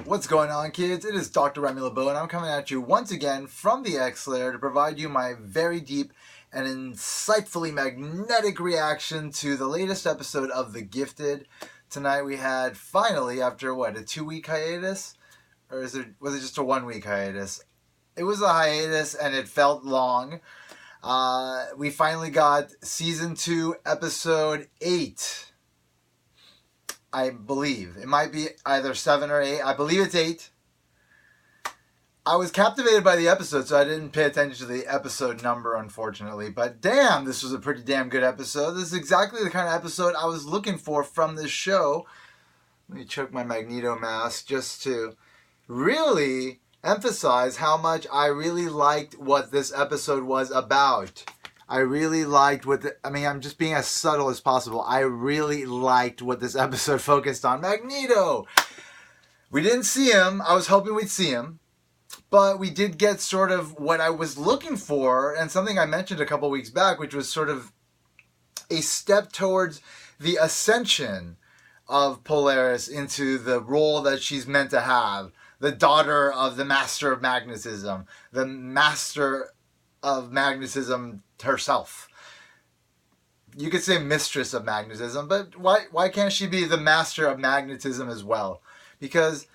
What's going on, kids? It is Dr. Remy LeBeau, and I'm coming at you once again from the X-Layer to provide you my very deep and insightfully magnetic reaction to the latest episode of The Gifted. Tonight we had, finally, after a 2-week hiatus? Or was it just a 1-week hiatus? It was a hiatus, and it felt long. We finally got Season 2, Episode 8. I believe. It might be either 7 or 8. I believe it's 8. I was captivated by the episode, so I didn't pay attention to the episode number, unfortunately. But damn, this was a pretty damn good episode. This is exactly the kind of episode I was looking for from this show. Let me choke my Magneto mask just to really emphasize how much I really liked what this episode was about. I really liked I'm just being as subtle as possible. I really liked what this episode focused on. Magneto! We didn't see him. I was hoping we'd see him. But we did get sort of what I was looking for, and something I mentioned a couple weeks back, which was sort of a step towards the ascension of Polaris into the role that she's meant to have. The daughter of the master of magnetism. The master of magnetism herself. You could say mistress of magnetism, but why can't she be the master of magnetism as well? Because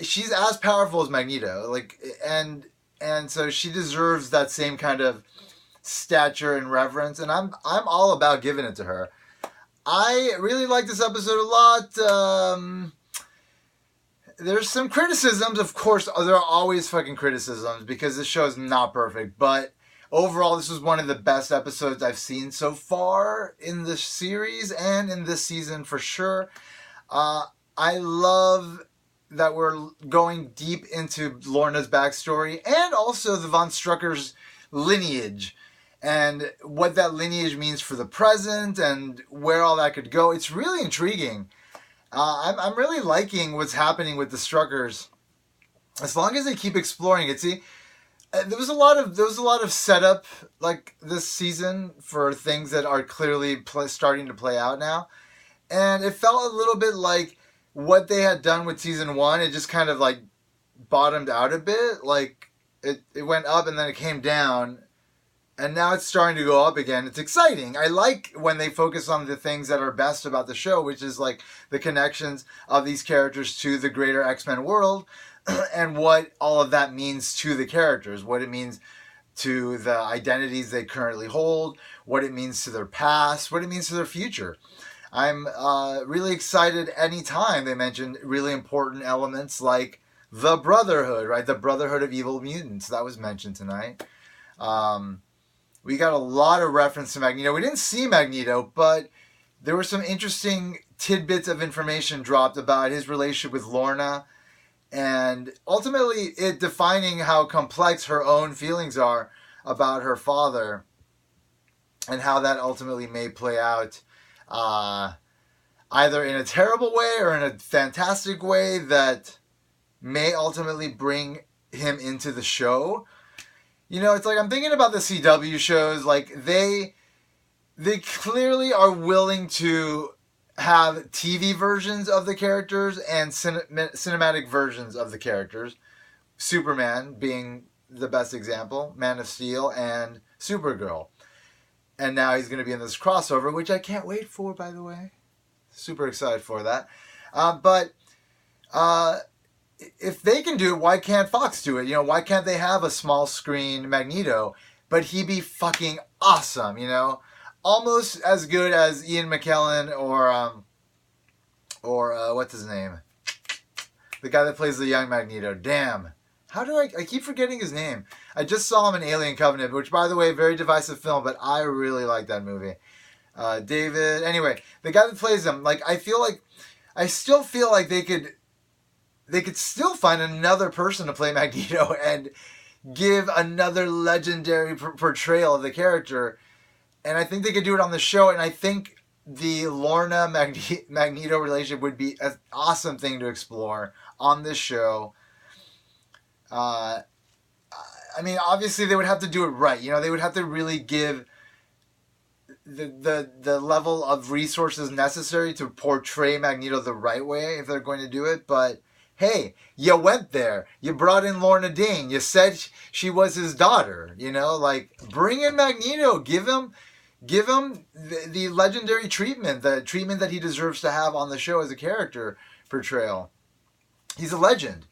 she's as powerful as Magneto, and so she deserves that same kind of stature and reverence, and I'm all about giving it to her. I really like this episode a lot. There's some criticisms, of course. There are always fucking criticisms because this show is not perfect, but overall, this was one of the best episodes I've seen so far in this series and in this season for sure. I love that we're going deep into Lorna's backstory and also the Von Strucker's lineage and what that lineage means for the present and where all that could go. It's really intriguing. I'm really liking what's happening with the Struckers as long as they keep exploring it. See, there was a lot of setup this season for things that are clearly starting to play out now, and it felt a little bit like what they had done with season 1. It just kind of bottomed out a bit. It went up and then it came down, and now it's starting to go up again. It's exciting. I like when they focus on the things that are best about the show, which is the connections of these characters to the greater X-Men world. And what all of that means to the characters, what it means to the identities they currently hold, what it means to their past, what it means to their future. I'm really excited anytime they mention really important elements like the Brotherhood, right? The Brotherhood of Evil Mutants. That was mentioned tonight. We got a lot of reference to Magneto. We didn't see Magneto, but there were some interesting tidbits of information dropped about his relationship with Lorna, and ultimately it defining how complex her own feelings are about her father and how that ultimately may play out either in a terrible way or in a fantastic way that may ultimately bring him into the show. It's I'm thinking about the CW shows, they clearly are willing to have TV versions of the characters and cinematic versions of the characters. Superman being the best example, Man of Steel, and Supergirl. And now he's going to be in this crossover, which I can't wait for, by the way. Super excited for that. But if they can do it, why can't Fox do it? Why can't they have a small screen Magneto, but he be fucking awesome, Almost as good as Ian McKellen or what's his name? The guy that plays the young Magneto. Damn. How do I keep forgetting his name? I just saw him in Alien Covenant, which, by the way, very divisive film, but I really like that movie. David. Anyway, the guy that plays him, I still feel like they could still find another person to play Magneto and give another legendary portrayal of the character. And I think they could do it on the show, and I think the Lorna Magneto relationship would be an awesome thing to explore on this show. Obviously they would have to do it right. They would have to really give the level of resources necessary to portray Magneto the right way if they're going to do it. But hey, you went there. You brought in Lorna Dane. You said she was his daughter. You know, like bring in Magneto. Give him the legendary treatment, the treatment that he deserves to have on the show as a character portrayal. He's a legend.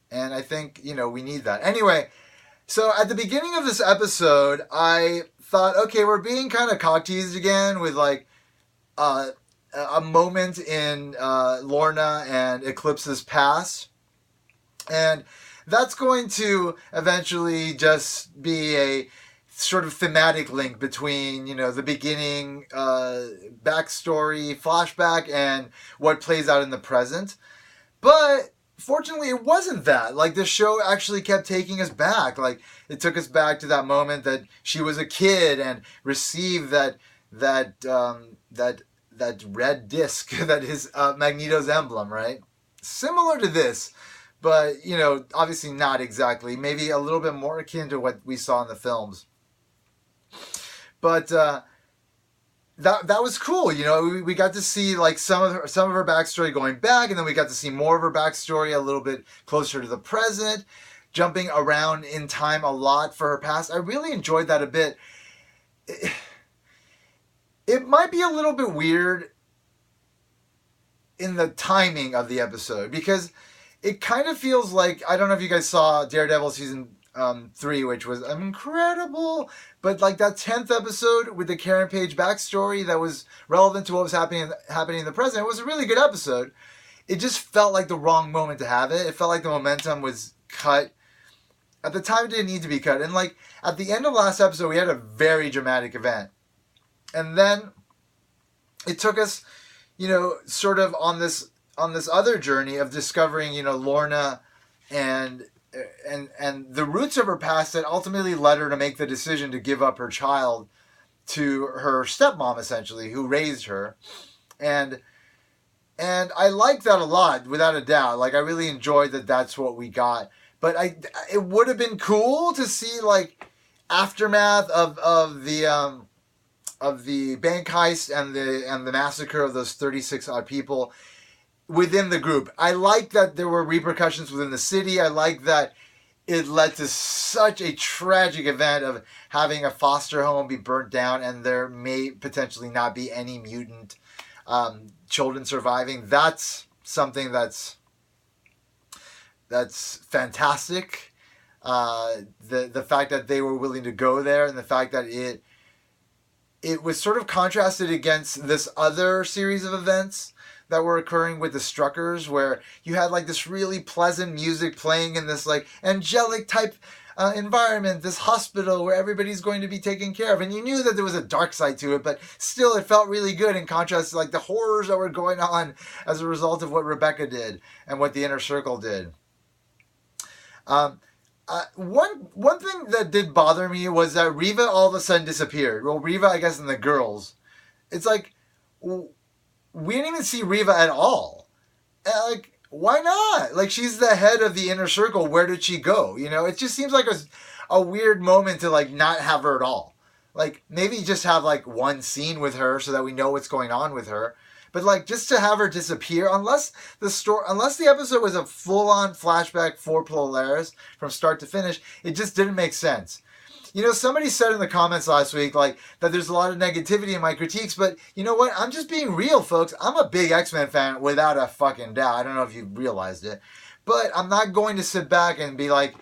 And I think, we need that. Anyway, so at the beginning of this episode, I thought, okay, we're being kind of cock teased again with like a moment in Lorna and Eclipse's past. And that's going to eventually just be a sort of thematic link between, the beginning backstory, flashback, and what plays out in the present. But fortunately, it wasn't that. Like, the show actually kept taking us back. Like, it took us back to that moment that she was a kid and received that red disc that is Magneto's emblem, right? Similar to this, but, obviously not exactly. Maybe a little bit more akin to what we saw in the films. But that was cool. We got to see like some of her backstory going back, and then we got to see more of her backstory a little bit closer to the present, jumping around in time a lot for her past. I really enjoyed that a bit. It might be a little bit weird in the timing of the episode, because it kind of feels like, I don't know if you guys saw Daredevil season 3, which was incredible, but like that 10th episode with the Karen Page backstory that was relevant to what was happening in the present, it was a really good episode. It just felt like the wrong moment to have it. It felt like the momentum was cut. At the time, it didn't need to be cut. And like at the end of last episode, we had a very dramatic event. And then it took us, sort of on this other journey of discovering, Lorna and the roots of her past that ultimately led her to make the decision to give up her child to her stepmom, essentially, who raised her. And I like that a lot, without a doubt. Like, I really enjoyed that that's what we got. But it would have been cool to see, like, aftermath of the bank heist and the massacre of those 36 odd people within the group. I like that there were repercussions within the city. I like that it led to such a tragic event of having a foster home be burnt down, and there may potentially not be any mutant children surviving. That's something that's fantastic. The fact that they were willing to go there, and the fact that it was sort of contrasted against this other series of events that were occurring with the Struckers, where you had like this really pleasant music playing in this like angelic type environment, this hospital where everybody's going to be taken care of. And you knew that there was a dark side to it, but still it felt really good in contrast to like the horrors that were going on as a result of what Rebecca did and what the Inner Circle did. One thing that did bother me was that Reva all of a sudden disappeared. Well, Reva, I guess, and the girls. It's like, we didn't even see Reva at all. Like, why not? Like, she's the head of the Inner Circle. Where did she go? It just seems like a weird moment to, like, not have her at all. Like, maybe just have, like, one scene with her so that we know what's going on with her. But, like, just to have her disappear, unless the episode was a full-on flashback for Polaris from start to finish, it just didn't make sense. Somebody said in the comments last week, like, that there's a lot of negativity in my critiques, but you know what? I'm just being real, folks. I'm a big X-Men fan without a fucking doubt. I don't know if you realized it, but I'm not going to sit back and be like,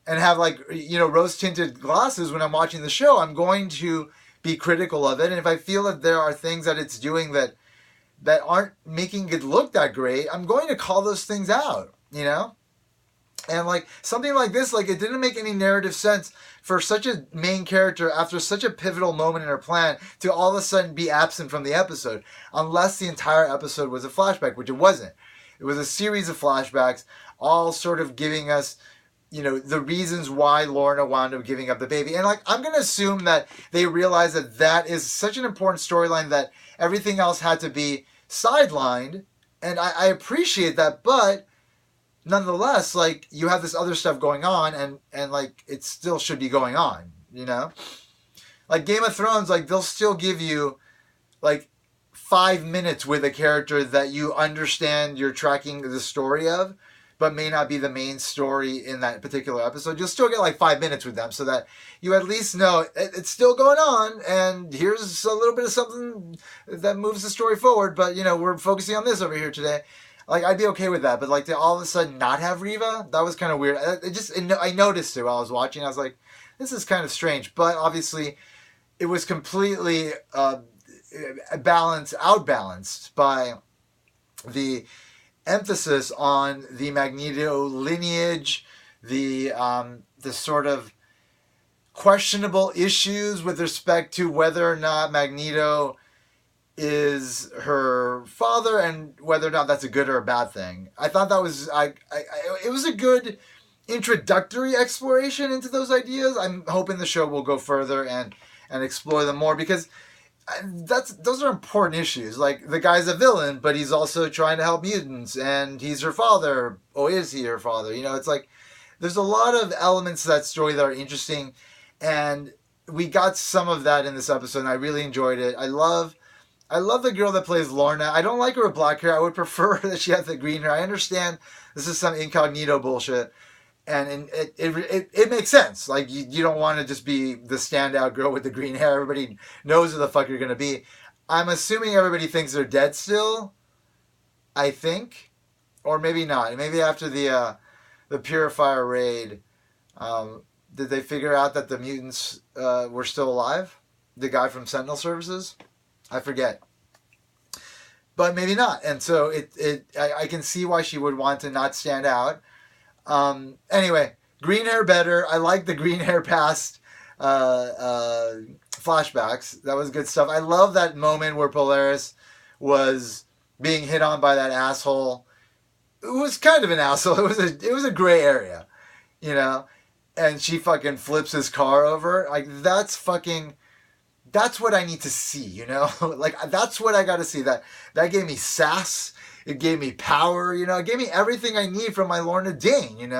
and have like, rose-tinted glasses when I'm watching the show. I'm going to be critical of it, and if I feel that there are things that it's doing that aren't making it look that great, I'm going to call those things out, And like something like this, like it didn't make any narrative sense for such a main character after such a pivotal moment in her plan to all of a sudden be absent from the episode, unless the entire episode was a flashback, which it wasn't. It was a series of flashbacks, all sort of giving us, the reasons why Lorna wound up giving up the baby. And like, I'm going to assume that they realize that is such an important storyline that everything else had to be sidelined. And I appreciate that, but nonetheless, like, you have this other stuff going on, and like, it still should be going on, Like, Game of Thrones, like, they'll still give you, like, 5 minutes with a character that you understand you're tracking the story of, but may not be the main story in that particular episode. You'll still get like 5 minutes with them so that you at least know it's still going on, and here's a little bit of something that moves the story forward, but we're focusing on this over here today. Like, I'd be okay with that, but like to all of a sudden not have Reva, that was kind of weird. I noticed it while I was watching. I was like, this is kind of strange, but obviously it was completely outbalanced by the emphasis on the Magneto lineage, the sort of questionable issues with respect to whether or not Magneto is her father and whether or not that's a good or a bad thing. I thought that was it was a good introductory exploration into those ideas. I'm hoping the show will go further and explore them more, because those are important issues. Like, the guy's a villain, but he's also trying to help mutants, and he's her father. Oh, is he her father? It's like there's a lot of elements to that story that are interesting, and we got some of that in this episode, and I really enjoyed it. I love the girl that plays Lorna. I don't like her with black hair. I would prefer that she had the green hair. I understand this is some incognito bullshit, and it makes sense. Like, you don't want to just be the standout girl with the green hair. Everybody knows who the fuck you're going to be. I'm assuming everybody thinks they're dead still, I think. Or maybe not. Maybe after the Purifier raid, did they figure out that the mutants were still alive? The guy from Sentinel Services? I forget. But maybe not. And so I can see why she would want to not stand out. Anyway, green hair better. I like the green hair past flashbacks. That was good stuff. I love that moment where Polaris was being hit on by that asshole. It was kind of an asshole. It was a gray area, and she fucking flips his car over. Like, that's what I need to see, like, that's what I got to see. That gave me sass. It gave me power, it gave me everything I need from my Lorna Dane,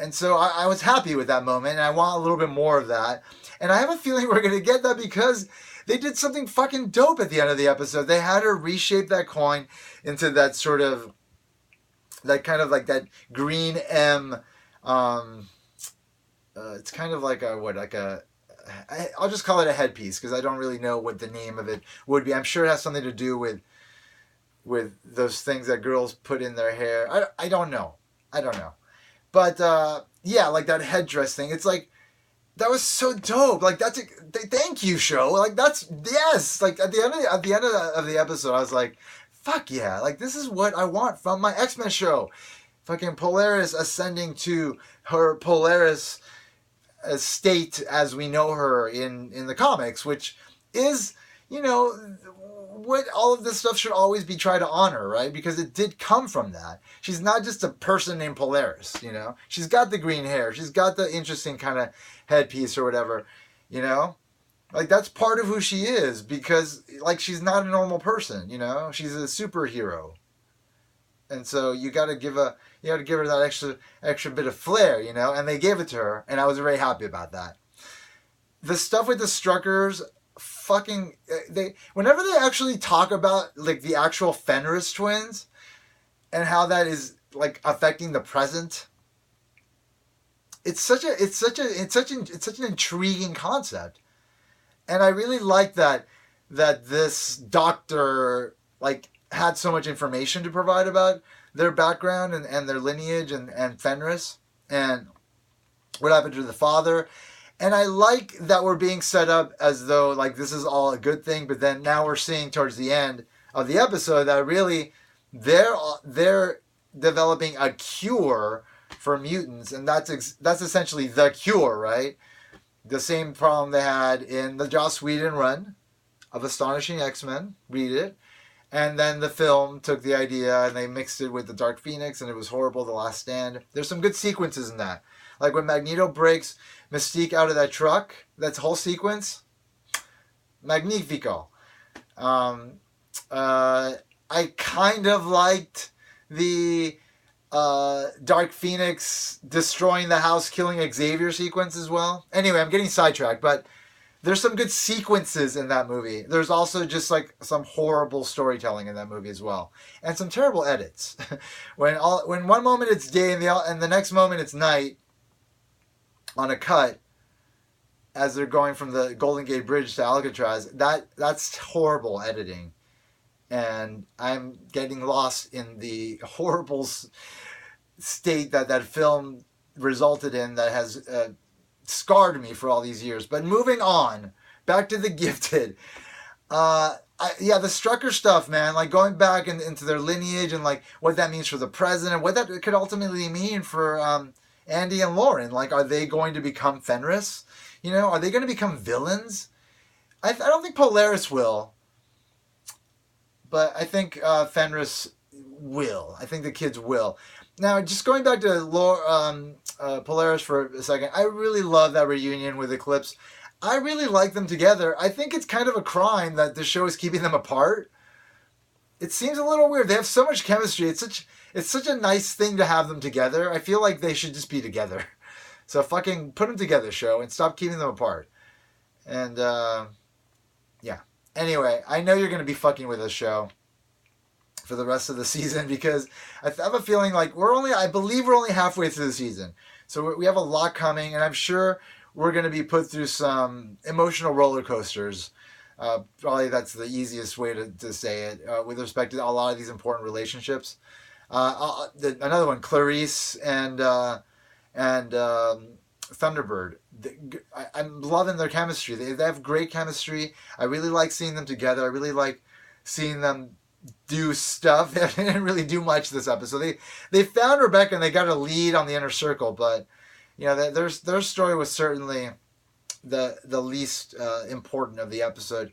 And so I was happy with that moment, and I want a little bit more of that. And I have a feeling we're going to get that because they did something fucking dope at the end of the episode. They had her reshape that coin into that sort of, that kind of like that green M, it's kind of like I'll just call it a headpiece because I don't really know what the name of it would be. I'm sure it has something to do with those things that girls put in their hair. I don't know. But yeah, like that headdress thing. It's like, that was so dope. Like, thank you, show. Like, that's, yes. Like, at the end of the episode, I was like, fuck yeah. Like, this is what I want from my X-Men show. Fucking Polaris ascending to her Polaris state as we know her in the comics, which is, what all of this stuff should always be tried to honor, right? Because it did come from that. She's not just a person named Polaris, She's got the green hair. She's got the interesting kind of headpiece or whatever, Like, that's part of who she is, because, like, she's not a normal person, She's a superhero. And so you got to give her that extra bit of flair, And they gave it to her, and I was very happy about that. The stuff with the Struckers, fucking, whenever they actually talk about, like, the actual Fenris twins and how that is, like, affecting the present, it's such an intriguing concept. And I really like that this doctor, like, had so much information to provide about their background and their lineage and Fenris and what happened to the father. And I like that we're being set up as though, like, this is all a good thing, but then now we're seeing towards the end of the episode that really they're developing a cure for mutants, and that's essentially the cure, right? The same problem they had in the Joss Whedon run of Astonishing X-Men. Read it. And then the film took the idea and they mixed it with the Dark Phoenix, and it was horrible, The Last Stand. There's some good sequences in that. Like when Magneto breaks Mystique out of that truck, that whole sequence, magnifico. I kind of liked the Dark Phoenix destroying the house, killing Xavier sequence as well. Anyway, I'm getting sidetracked, but There's some good sequences in that movie. There's also just like some horrible storytelling in that movie as well, and some terrible edits. when one moment it's day and the next moment it's night on a cut as they're going from the Golden Gate Bridge to Alcatraz. That's horrible editing, and I'm getting lost in the horrible state that film resulted in that has scarred me for all these years. But moving on, back to The Gifted. The Strucker stuff, man, like going back into their lineage and like what that means for the president, what that could ultimately mean for Andy and Lauren. Like, are they going to become Fenris? You know, are they going to become villains? I don't think Polaris will, but I think Fenris will. I think the kids will. Now, just going back to Polaris for a second, I really love that reunion with Eclipse. I really like them together. I think it's kind of a crime that the show is keeping them apart. It seems a little weird. They have so much chemistry. It's such a nice thing to have them together. I feel like they should just be together. So fucking put them together, show, and stop keeping them apart. And, yeah. Anyway, I know you're going to be fucking with this show for the rest of the season, because I have a feeling like I believe we're only halfway through the season. So we have a lot coming, and I'm sure we're going to be put through some emotional roller coasters. Probably that's the easiest way to say it, with respect to a lot of these important relationships. Another one, Clarice and Thunderbird. I'm loving their chemistry. They have great chemistry. I really like seeing them together. I really like seeing them do stuff. They didn't really do much this episode. They found Rebecca and they got a lead on the inner circle, but you know, their story was certainly the least important of the episode,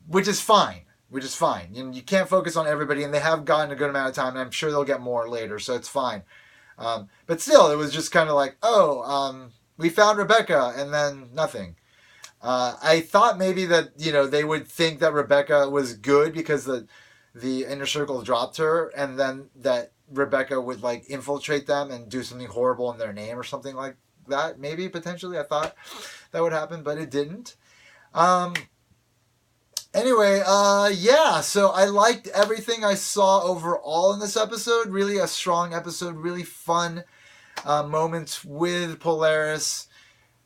which is fine. You can't focus on everybody, and they have gotten a good amount of time, and I'm sure they'll get more later, so it's fine. But still, it was just kind of like, we found Rebecca, and then nothing. I thought maybe that, you know, they would think that Rebecca was good because the inner circle dropped her, and then that Rebecca would like infiltrate them and do something horrible in their name or something like that. Maybe, potentially, I thought that would happen, but it didn't. Anyway, so I liked everything I saw overall in this episode. Really a strong episode, really fun moments with Polaris.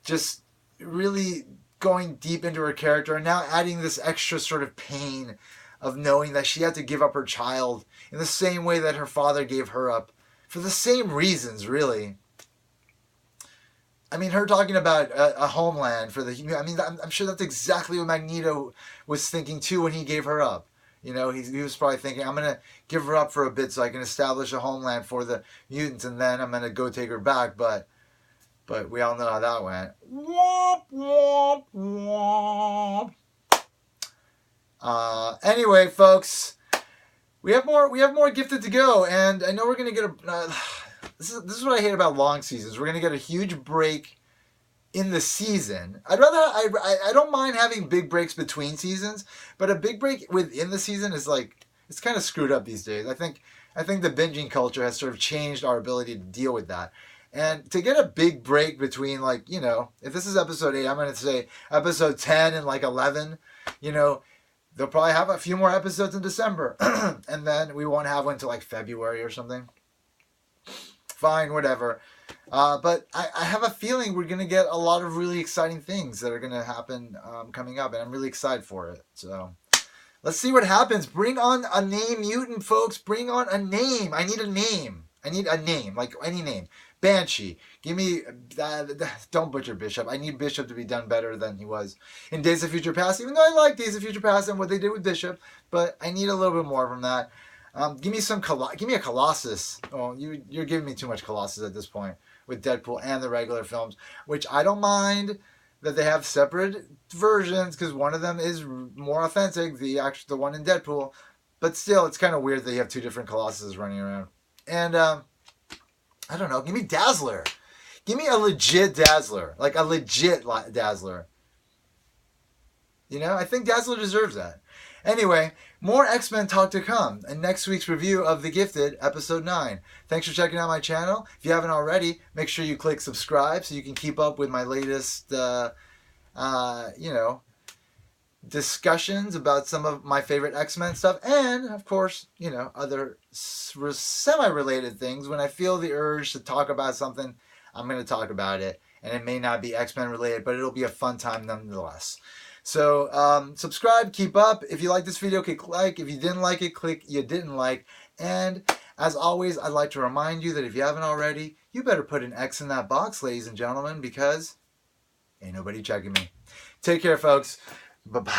Just really going deep into her character, and now adding this extra sort of pain of knowing that she had to give up her child in the same way that her father gave her up, for the same reasons, really. I mean, her talking about a homeland for the... I mean, I'm sure that's exactly what Magneto was thinking, too, when he gave her up. You know, he was probably thinking, I'm going to give her up for a bit so I can establish a homeland for the mutants, and then I'm going to go take her back, but we all know how that went. Womp, womp, womp. Anyway, folks, we have more Gifted to go, and I know we're going to get this is what I hate about long seasons. We're going to get a huge break in the season. I don't mind having big breaks between seasons, but a big break within the season is like, it's kind of screwed up these days. I think the binging culture has sort of changed our ability to deal with that. And to get a big break between, like, you know, if this is episode 8, I'm going to say episode 10 and like 11, you know, they'll probably have a few more episodes in December. And then we won't have one until like February or something. Fine, whatever. But I have a feeling we're going to get a lot of really exciting things that are going to happen coming up. And I'm really excited for it. So let's see what happens. Bring on a name mutant, folks. Bring on a name. I need a name. Like any name. Banshee. Give me... don't butcher Bishop. I need Bishop to be done better than he was in Days of Future Past, even though I like Days of Future Past and what they did with Bishop, but I need a little bit more from that. Give me a Colossus. Oh, you're giving me too much Colossus at this point with Deadpool and the regular films, which I don't mind that they have separate versions, because one of them is more authentic, the one in Deadpool, but still, it's kind of weird that you have two different Colossuses running around. And I don't know. Give me Dazzler. Give me a legit Dazzler. Like a legit Dazzler. You know, I think Dazzler deserves that. Anyway, more X-Men talk to come in next week's review of The Gifted, Episode 9. Thanks for checking out my channel. If you haven't already, make sure you click subscribe so you can keep up with my latest you know, discussions about some of my favorite X-Men stuff, and of course, you know, other semi-related things. When I feel the urge to talk about something, I'm going to talk about it, and it may not be X-Men related, but it'll be a fun time nonetheless. So subscribe, keep up. If you like this video, click like. If you didn't like it, click you didn't like. And as always, I'd like to remind you that if you haven't already, you better put an X in that box, ladies and gentlemen, because ain't nobody checking me. Take care, folks. Bye-bye.